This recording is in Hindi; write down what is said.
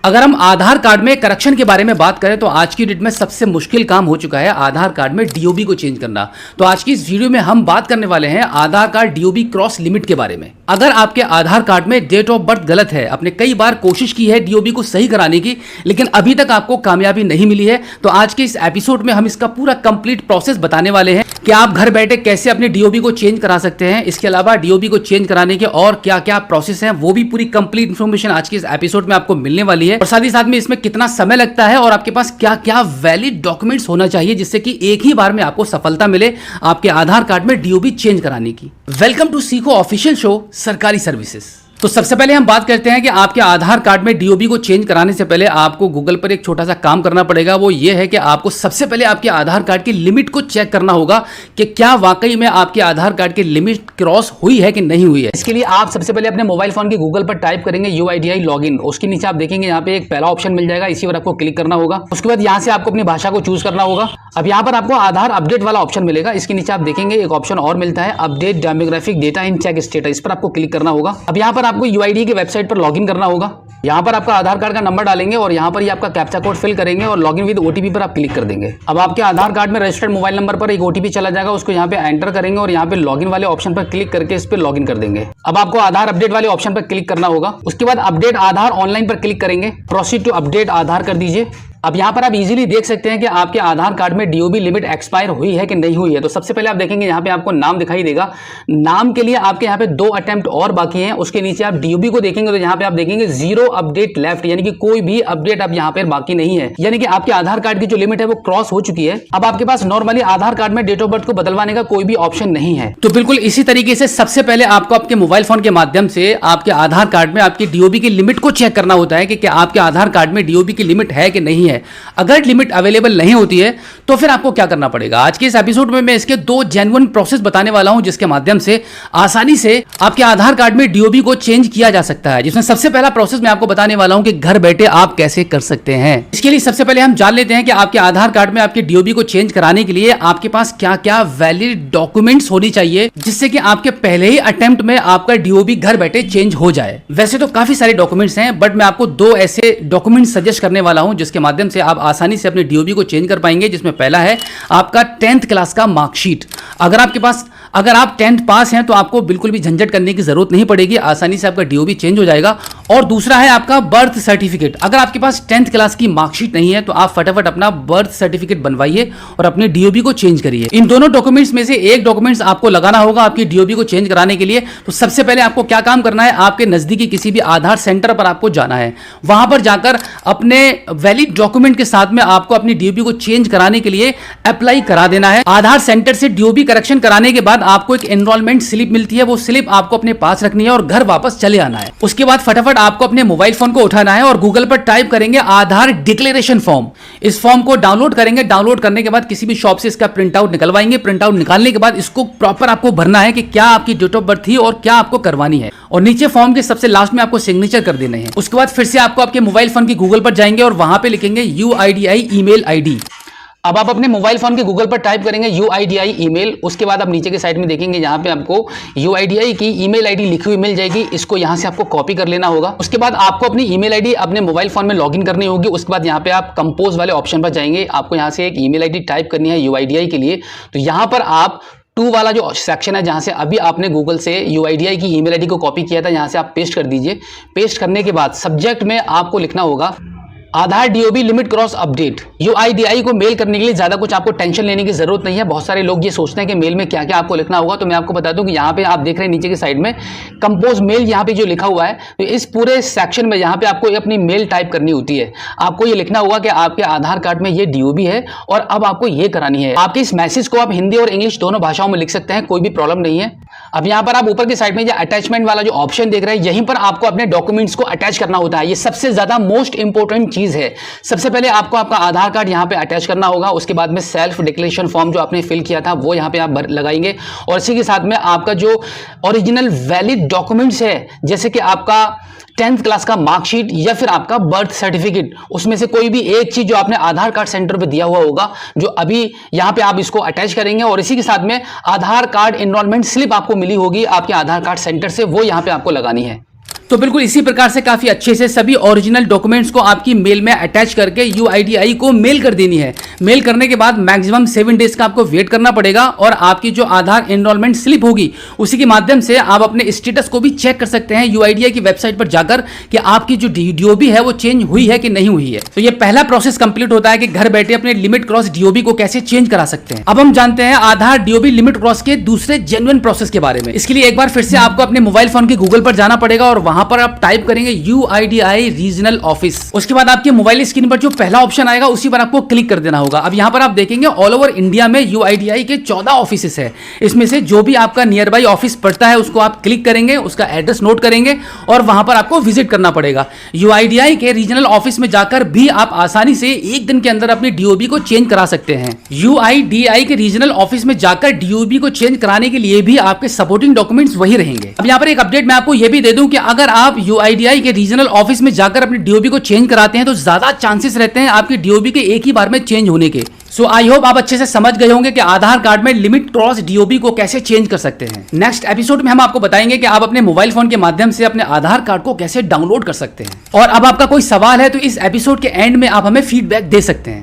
अगर हम आधार कार्ड में करेक्शन के बारे में बात करें तो आज की डेट में सबसे मुश्किल काम हो चुका है आधार कार्ड में डीओबी को चेंज करना। तो आज की इस वीडियो में हम बात करने वाले हैं आधार कार्ड डीओबी क्रॉस लिमिट के बारे में। अगर आपके आधार कार्ड में डेट ऑफ बर्थ गलत है, आपने कई बार कोशिश की है डीओबी को सही कराने की, लेकिन अभी तक आपको कामयाबी नहीं मिली है, तो आज के इस एपिसोड में हम इसका पूरा कंप्लीट प्रोसेस बताने वाले हैं कि आप घर बैठे कैसे अपने डीओबी को चेंज करा सकते हैं। इसके अलावा डीओबी को चेंज कराने के और क्या क्या प्रोसेस हैं वो भी पूरी कंप्लीट इंफॉर्मेशन आज के इस एपिसोड में आपको मिलने वाली है। और साथ ही साथ में इसमें कितना समय लगता है और आपके पास क्या क्या वैलिड डॉक्यूमेंट्स होना चाहिए जिससे कि एक ही बार में आपको सफलता मिले आपके आधार कार्ड में डीओबी चेंज कराने की। वेलकम टू सीखो ऑफिशियल शो सरकारी सर्विसेज। तो सबसे पहले हम बात करते हैं कि आपके आधार कार्ड में डीओबी को चेंज कराने से पहले आपको गूगल पर एक छोटा सा काम करना पड़ेगा। वो ये है कि आपको सबसे पहले आपके आधार कार्ड की लिमिट को चेक करना होगा कि क्या वाकई में आपके आधार कार्ड की लिमिट क्रॉस हुई है कि नहीं हुई है। इसके लिए आप सबसे पहले अपने मोबाइल फोन के गूगल पर टाइप करेंगे UIDI लॉगिन। उसके नीचे आप देखेंगे यहाँ पे एक पहला ऑप्शन मिल जाएगा, इसी पर आपको क्लिक करना होगा। उसके बाद यहाँ से आपको अपनी भाषा को चूज करना होगा। अब यहाँ पर आपको आधार अपडेट वाला ऑप्शन मिलेगा। इसके नीचे आप देखेंगे एक ऑप्शन और मिलता है, अपडेट डेमोग्राफिक डेटा इन चेक स्टेटस। इस पर आपको क्लिक करना होगा। अब यहाँ पर आपको UID की वेबसाइट पर लॉगिन करना होगा। यहाँ पर आपका आधार कार्ड का नंबर डालेंगे और यहाँ पर ही आपका कैप्चा कोड फिल करेंगे और लॉगिन विद OTP पर आप क्लिक कर देंगे। अब आपके आधार कार्ड में रजिस्टर्ड मोबाइल नंबर पर एक OTP चला जाएगा, उसको यहाँ पे एंटर करेंगे और यहाँ पे लॉगिन वाले ऑप्शन पर क्लिक करके इस पर लॉगिन कर देंगे। अब आपको आधार अपडेट वाले ऑप्शन पर क्लिक करना होगा। उसके बाद अपडेट आधार ऑनलाइन पर क्लिक करेंगे, प्रोसीड टू अपडेट आधार कर दीजिए। अब यहाँ पर आप इजीली देख सकते हैं कि आपके आधार कार्ड में डीओबी लिमिट एक्सपायर हुई है कि नहीं हुई है। तो सबसे पहले आप देखेंगे यहाँ पे आपको नाम दिखाई देगा। नाम के लिए आपके यहाँ पे 2 अटेम्प्ट और बाकी हैं। उसके नीचे आप डीओबी को देखेंगे तो यहाँ पे आप देखेंगे 0 अपडेट लेफ्ट, यानी कि कोई भी अपडेट अब यहाँ पे बाकी नहीं है, यानी कि आपके आधार कार्ड की जो लिमिट है वो क्रॉस हो चुकी है। अब आपके पास नॉर्मली आधार कार्ड में डेट ऑफ बर्थ को बदलवाने का कोई भी ऑप्शन नहीं है। तो बिल्कुल इसी तरीके से सबसे पहले आपको आपके मोबाइल फोन के माध्यम से आपके आधार कार्ड में आपकी डीओबी की लिमिट को चेक करना होता है कि क्या आपके आधार कार्ड में डीओबी की लिमिट है कि नहीं है। अगर लिमिट अवेलेबल नहीं होती है तो फिर आपको क्या करना पड़ेगा। आज के इस एपिसोड में मैं इसके 2 जेन्युइन प्रोसेस बताने वाला हूं जिसके माध्यम से आसानी से आपके आधार कार्ड में डीओबी को चेंज किया जा सकता है। जिसमें सबसे पहला प्रोसेस मैं आपको बताने वाला हूं कि घर बैठे आप कैसे कर सकते हैं। इसके लिए सबसे पहले हम जान लेते हैं कि आपके आधार कार्ड में आपके डीओबी को चेंज कराने के लिए आपके पास क्या क्या वैलिड डॉक्यूमेंट्स होनी चाहिए जिससे कि आपके पहले ही अटेम्प्ट में आपका डीओबी घर बैठे चेंज हो जाए। वैसे तो काफी सारे डॉक्यूमेंट्स हैं, बट मैं आपको 2 ऐसे डॉक्यूमेंट सजेस्ट करने वाला हूं जिसके माध्यम से आप आसानी से अपने डीओबी को चेंज कर पाएंगे। जिसमें पहला है आपका 10th क्लास का मार्कशीट। अगर आप 10th पास हैं तो आपको बिल्कुल भी झंझट करने की जरूरत नहीं पड़ेगी, आसानी से आपका डीओबी चेंज हो जाएगा। और दूसरा है आपका बर्थ सर्टिफिकेट। अगर आपके पास 10th क्लास की मार्कशीट नहीं है तो आप फटाफट अपना बर्थ सर्टिफिकेट बनवाइए और अपने डीओबी को चेंज करिए। इन दोनों डॉक्यूमेंट्स में से एक डॉक्यूमेंट्स आपको लगाना होगा आपकी डीओबी को चेंज कराने के लिए। तो सबसे पहले आपको क्या काम करना है, आपके नजदीकी किसी भी आधार सेंटर पर आपको जाना है। वहां पर जाकर अपने वैलिड डॉक्यूमेंट के साथ में आपको अपनी डीओबी को चेंज कराने के लिए अप्लाई करा देना है। आधार सेंटर से डीओबी करेक्शन कराने के बाद आपको एक एनरोलमेंट स्लिप मिलती है, वो स्लिप आपको अपने पास रखनी है और घर वापस चले आना है। उसके बाद फटाफट आपको अपने मोबाइल फोन को उठाना है और गूगल पर टाइप करेंगे आधार डिक्लेरेशन फॉर्म। इस फॉर्म को डाउनलोड करेंगे। डाउनलोड करने के बाद किसी भी शॉप से इसका प्रिंट आउट निकलवाएंगे। प्रिंट आउट निकालने के बाद इसको प्रॉपर आपको भरना है कि क्या आपकी डेट ऑफ बर्थ थी और क्या आपको करवानी है। और नीचे फॉर्म के सबसे लास्ट में आपको सिग्नेचर कर देने हैं। उसके बाद फिर से आपको आपके मोबाइल फोन की गूगल पर जाएंगे और वहां पे लिखेंगे UIDI ईमेल आईडी। अब आप अपने मोबाइल फोन के गूगल पर टाइप करेंगे UIDI ईमेल। उसके बाद आप नीचे के साइड में देखेंगे यहाँ पे आपको UIDI की ईमेल आईडी लिखी हुई मिल जाएगी। इसको यहाँ से आपको कॉपी कर लेना होगा। उसके बाद आपको अपनी ईमेल आईडी अपने मोबाइल फोन में लॉगिन करनी होगी। उसके बाद यहाँ पे आप कंपोज वाले ऑप्शन पर जाएंगे। आपको यहाँ से एक ईमेल आईडी टाइप करनी है UIDI के लिए। तो यहाँ पर आप 2 वाला जो सेक्शन है जहां से अभी आपने गूगल से UIDI की ईमेल आईडी को कॉपी किया था, यहां से आप पेस्ट कर दीजिए। पेस्ट करने के बाद सब्जेक्ट में आपको लिखना होगा Aadhaar DOB limit cross update. UIDI को मेल करने के लिए ज्यादा कुछ आपको टेंशन लेने की जरूरत नहीं है। बहुत सारे लोग ये सोचते हैं कि मेल में क्या क्या आपको लिखना होगा, तो मैं आपको बता दूं कि यहाँ पे आप देख रहे हैं नीचे की साइड में कंपोज मेल यहाँ पे जो लिखा हुआ है, तो इस पूरे सेक्शन में यहाँ पे आपको अपनी मेल टाइप करनी होती है। आपको ये लिखना होगा कि आपके आधार कार्ड में ये डीओबी है और अब आपको ये करानी है। आपके इस मैसेज को आप हिंदी और इंग्लिश दोनों भाषाओं में लिख सकते हैं, कोई भी प्रॉब्लम नहीं है। अब यहाँ पर आप ऊपर की साइड में जो अटैचमेंट वाला जो ऑप्शन देख रहे हैं, यहीं पर आपको अपने डॉक्यूमेंट्स को अटैच करना होता है। ये सबसे ज्यादा मोस्ट इंपॉर्टेंट चीज है। सबसे पहले आपको आपका आधार कार्ड यहाँ पे अटैच करना होगा। उसके बाद में सेल्फ डिक्लेरेशन फॉर्म जो आपने फिल किया था वो यहाँ पे आप लगाएंगे और इसी के साथ में आपका जो ओरिजिनल वैलिड डॉक्यूमेंट्स है, जैसे कि आपका 10th क्लास का मार्कशीट या फिर आपका बर्थ सर्टिफिकेट, उसमें से कोई भी एक चीज जो आपने आधार कार्ड सेंटर पे दिया हुआ होगा, जो अभी यहाँ पे आप इसको अटैच करेंगे। और इसी के साथ में आधार कार्ड एनरोलमेंट स्लिप आपको मिली होगी आपके आधार कार्ड सेंटर से, वो यहाँ पे आपको लगानी है। तो बिल्कुल इसी प्रकार से काफी अच्छे से सभी ओरिजिनल डॉक्यूमेंट्स को आपकी मेल में अटैच करके UIDAI को मेल कर देनी है। मेल करने के बाद मैक्सिमम 7 डेज का आपको वेट करना पड़ेगा और आपकी जो आधार एनरोलमेंट स्लिप होगी उसी के माध्यम से आप अपने स्टेटस को भी चेक कर सकते हैं UIDAI की वेबसाइट पर जाकर कि आपकी जो DOB है वो चेंज हुई है कि नहीं हुई है। तो ये पहला प्रोसेस कंप्लीट होता है कि घर बैठे अपने लिमिट क्रॉस DOB को कैसे चेंज करा सकते हैं। अब हम जानते हैं आधार DOB लिमिट क्रॉस के दूसरे जेन्युइन प्रोसेस के बारे में। इसके लिए एक बार फिर से आपको अपने मोबाइल फोन के गूगल पर जाना पड़ेगा और वहां पर आप टाइप करेंगे UIDAI रीजनल ऑफिस। उसके बाद आपके मोबाइल स्क्रीन पर जो पहला ऑप्शन आएगा उसी पर आपको क्लिक कर देना होगा। अब यहां पर आप देखेंगे ऑल ओवर इंडिया में UIDAI के 14 ऑफिस है। इसमें से जो भी आपका नियर बाई ऑफिस पड़ता है उसको आप क्लिक करेंगे, उसका एड्रेस नोट करेंगे और वहां पर आपको विजिट करना पड़ेगा। UIDAI के रीजनल ऑफिस में जाकर भी आप आसानी से एक दिन के अंदर अपनी DOB को चेंज करा सकते हैं। UIDAI के रीजनल ऑफिस में जाकर DOB को चेंज कराने के लिए भी आपके सपोर्टिंग डॉक्यूमेंट्स वही रहेंगे। अब यहां पर एक अपडेट मैं आपको यह भी दे दूं कि अगर आप UIDAI के रीजनल ऑफिस में जाकर अपनी DOB को चेंज कराते हैं तो ज्यादा चांसेस रहते हैं आपकी DOB के एक ही बार में चेंज होने के। सो आई होप आप अच्छे से समझ गए होंगे कि आधार कार्ड में लिमिट क्रॉस DOB को कैसे चेंज कर सकते हैं। नेक्स्ट एपिसोड में हम आपको बताएंगे कि आप अपने मोबाइल फोन के माध्यम से अपने आधार कार्ड को कैसे डाउनलोड कर सकते हैं। और अब आपका कोई सवाल है तो इस एपिसोड के एंड में आप हमें फीडबैक दे सकते हैं।